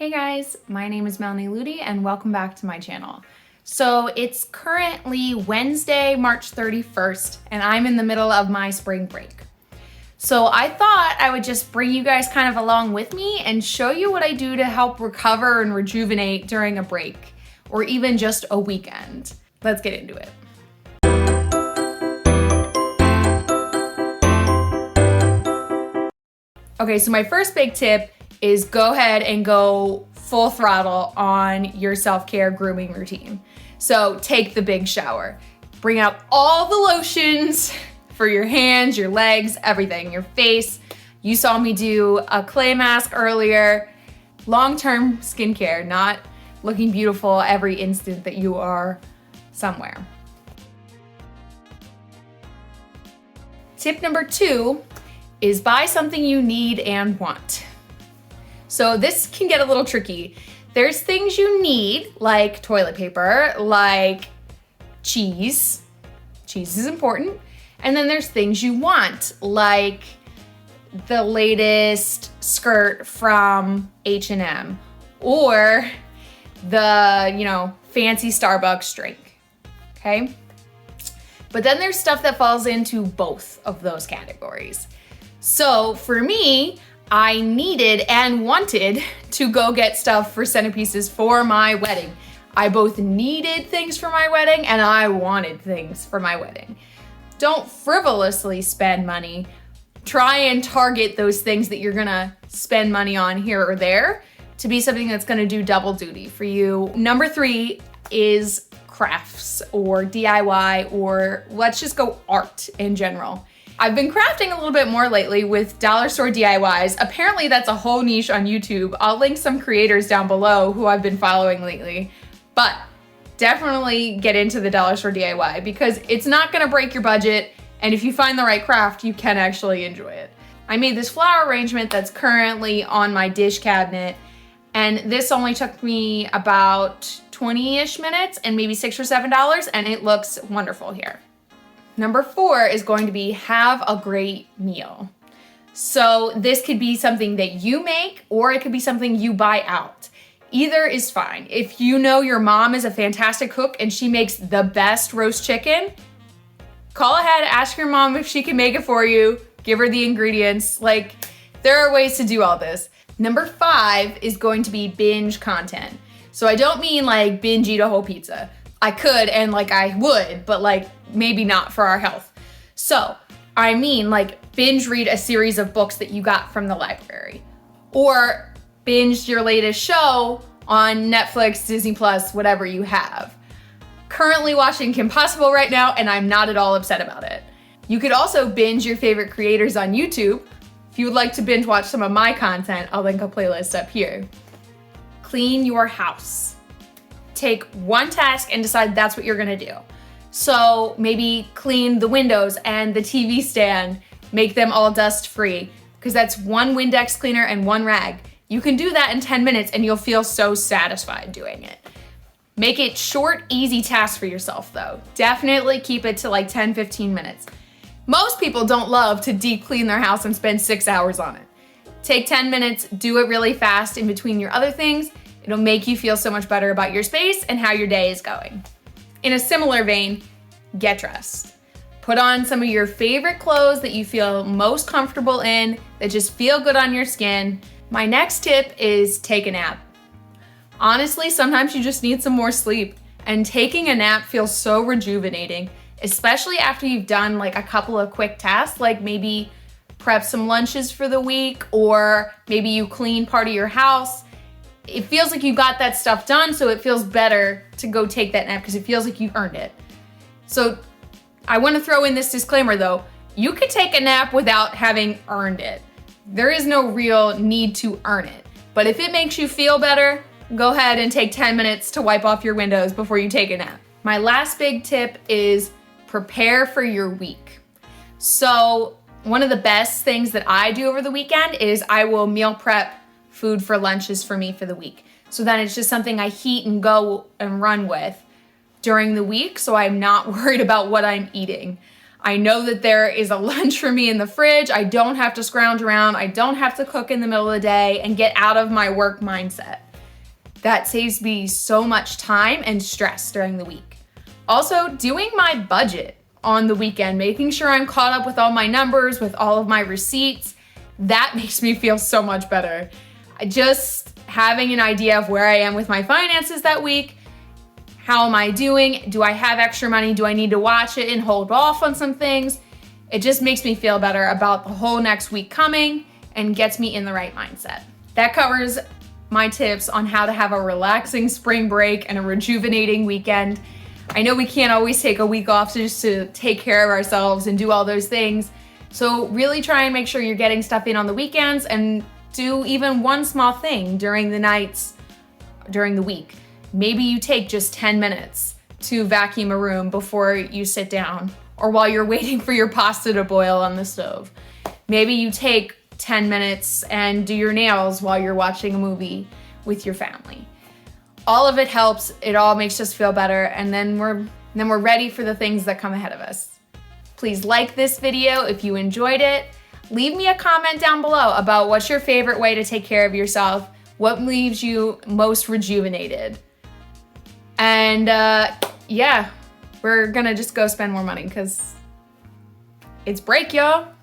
Hey guys, my name is Melanie Ludy and welcome back to my channel. So it's currently Wednesday, March 31st, and I'm in the middle of my spring break. So I thought I would just bring you guys kind of along with me and show you what I do to help recover and rejuvenate during a break, or even just a weekend. Let's get into it. Okay, so my first big tip is go ahead and go full throttle on your self-care grooming routine. So take the big shower. Bring out all the lotions for your hands, your legs, everything, your face. You saw me do a clay mask earlier. Long-term skincare, not looking beautiful every instant that you are somewhere. Tip number 2 is buy something you need and want. So this can get a little tricky. There's things you need, like toilet paper, like cheese. Cheese is important. And then there's things you want, like the latest skirt from H&M or the, fancy Starbucks drink, okay? But then there's stuff that falls into both of those categories. So for me, I needed and wanted to go get stuff for centerpieces for my wedding. I both needed things for my wedding and I wanted things for my wedding. Don't frivolously spend money. Try and target those things that you're gonna spend money on here or there to be something that's gonna do double duty for you. Number 3 is crafts or DIY, or let's just go art in general. I've been crafting a little bit more lately with dollar store DIYs. Apparently that's a whole niche on YouTube. I'll link some creators down below who I've been following lately. But definitely get into the dollar store DIY because it's not gonna break your budget, and if you find the right craft, you can actually enjoy it. I made this flower arrangement that's currently on my dish cabinet, and this only took me about 20-ish minutes and maybe $6 or $7, and it looks wonderful here. Number 4 is going to be have a great meal. So this could be something that you make, or it could be something you buy out. Either is fine. If you know your mom is a fantastic cook and she makes the best roast chicken, call ahead, ask your mom if she can make it for you, give her the ingredients. There are ways to do all this. Number 5 is going to be binge content. So I don't mean binge eat a whole pizza. I could and I would, but maybe not for our health. So I mean binge read a series of books that you got from the library, or binge your latest show on Netflix, Disney Plus, whatever you have. Currently watching Kim Possible right now, and I'm not at all upset about it. You could also binge your favorite creators on YouTube. If you would like to binge watch some of my content, I'll link a playlist up here. Clean your house. Take one task and decide that's what you're gonna do. So maybe clean the windows and the TV stand, make them all dust free, because that's one Windex cleaner and one rag. You can do that in 10 minutes and you'll feel so satisfied doing it. Make it short, easy tasks for yourself though. Definitely keep it to 10-15 minutes. Most people don't love to deep clean their house and spend 6 hours on it. Take 10 minutes, do it really fast in between your other things. It'll make you feel so much better about your space and how your day is going. In a similar vein, get dressed. Put on some of your favorite clothes that you feel most comfortable in, that just feel good on your skin. My next tip is take a nap. Honestly, sometimes you just need some more sleep, and taking a nap feels so rejuvenating, especially after you've done a couple of quick tasks, like maybe prep some lunches for the week, or maybe you clean part of your house. It feels like you got that stuff done, so it feels better to go take that nap because it feels like you earned it. So I want to throw in this disclaimer though, you could take a nap without having earned it. There is no real need to earn it. But if it makes you feel better, go ahead and take 10 minutes to wipe off your windows before you take a nap. My last big tip is prepare for your week. So one of the best things that I do over the weekend is I will meal prep food for lunches for me for the week. So then it's just something I heat and go and run with during the week, so I'm not worried about what I'm eating. I know that there is a lunch for me in the fridge. I don't have to scrounge around. I don't have to cook in the middle of the day and get out of my work mindset. That saves me so much time and stress during the week. Also, doing my budget on the weekend, making sure I'm caught up with all my numbers, with all of my receipts, that makes me feel so much better. Just having an idea of where I am with my finances that week. How am I doing? Do I have extra money? Do I need to watch it and hold off on some things? It just makes me feel better about the whole next week coming and gets me in the right mindset. That covers my tips on how to have a relaxing spring break and a rejuvenating weekend. I know we can't always take a week off just to take care of ourselves and do all those things. So really try and make sure you're getting stuff in on the weekends and do even one small thing during the nights, during the week. Maybe you take just 10 minutes to vacuum a room before you sit down or while you're waiting for your pasta to boil on the stove. Maybe you take 10 minutes and do your nails while you're watching a movie with your family. All of it helps. It all makes us feel better, and then we're ready for the things that come ahead of us. Please like this video if you enjoyed it. Leave me a comment down below about what's your favorite way to take care of yourself, what leaves you most rejuvenated. And yeah, we're gonna just go spend more money because it's break, y'all.